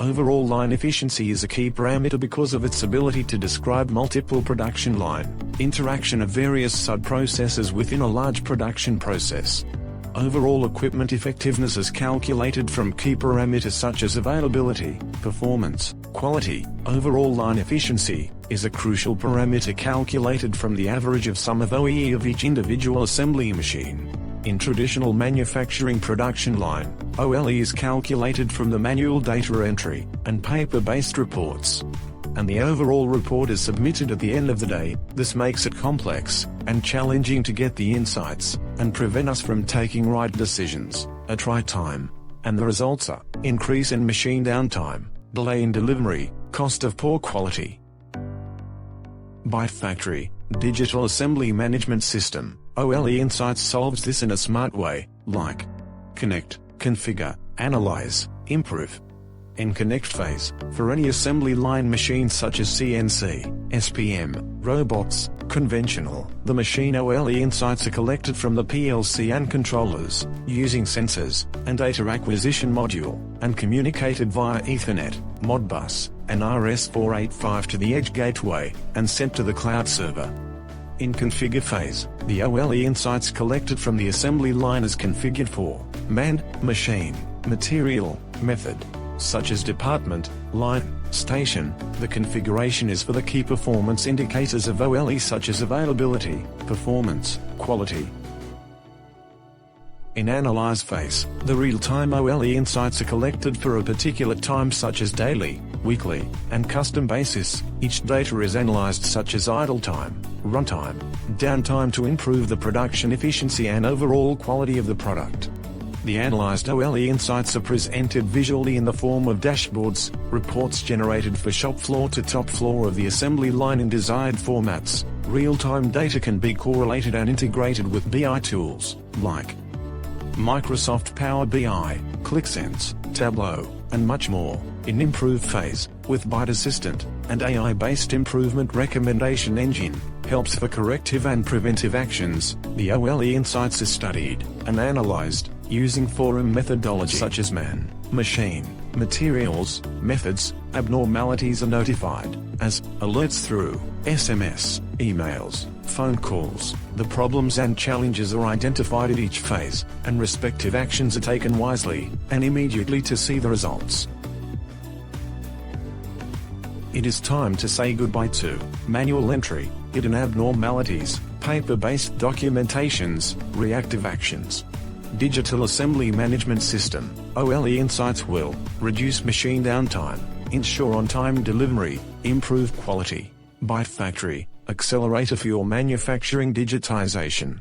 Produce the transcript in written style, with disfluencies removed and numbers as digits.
Overall line efficiency is a key parameter because of its ability to describe multiple production line interaction of various sub-processes within a large production process. Overall equipment effectiveness is calculated from key parameters such as availability, performance, quality. Overall line efficiency is a crucial parameter calculated from the average of sum of OEE of each individual assembly machine. In traditional manufacturing production line, OLE is calculated from the manual data entry and paper-based reports, and the overall report is submitted at the end of the day. This makes it complex and challenging to get the insights and prevent us from taking right decisions at right time, and the results are increase in machine downtime, delay in delivery, cost of poor quality. By Factory Digital Assembly Management System, OLE Insights solves this in a smart way, like connect, configure, analyze, improve. In connect phase, for any assembly line machines such as CNC, SPM, robots, conventional, the machine OLE insights are collected from the PLC and controllers, using sensors, and data acquisition module, and communicated via Ethernet, Modbus, and RS485 to the edge gateway, and sent to the cloud server. In configure phase, the OLE insights collected from the assembly line is configured for man, machine, material, method, such as department, line, station. The configuration is for the key performance indicators of OLE such as availability, performance, quality. In analyze phase, the real-time OLE insights are collected for a particular time such as daily, weekly, and custom basis. Each data is analyzed such as idle time, runtime, downtime to improve the production efficiency and overall quality of the product. The analyzed OLE insights are presented visually in the form of dashboards, reports generated for shop floor to top floor of the assembly line in desired formats. Real-time data can be correlated and integrated with BI tools, like Microsoft Power BI, ClickSense, Tableau, and much more. In improve phase, with Byte Assistant, and AI-based improvement recommendation engine, helps for corrective and preventive actions. The OLE insights are studied and analyzed using forum methodology such as man, machine, materials, methods. Abnormalities are notified as alerts through SMS, emails, phone calls. The problems and challenges are identified at each phase, and respective actions are taken wisely and immediately to see the results. It is time to say goodbye to manual entry, hidden abnormalities, paper-based documentations, reactive actions. Digital Assembly Management System, OLE Insights will reduce machine downtime, ensure on-time delivery, improve quality. By Factory, accelerator for your manufacturing digitization.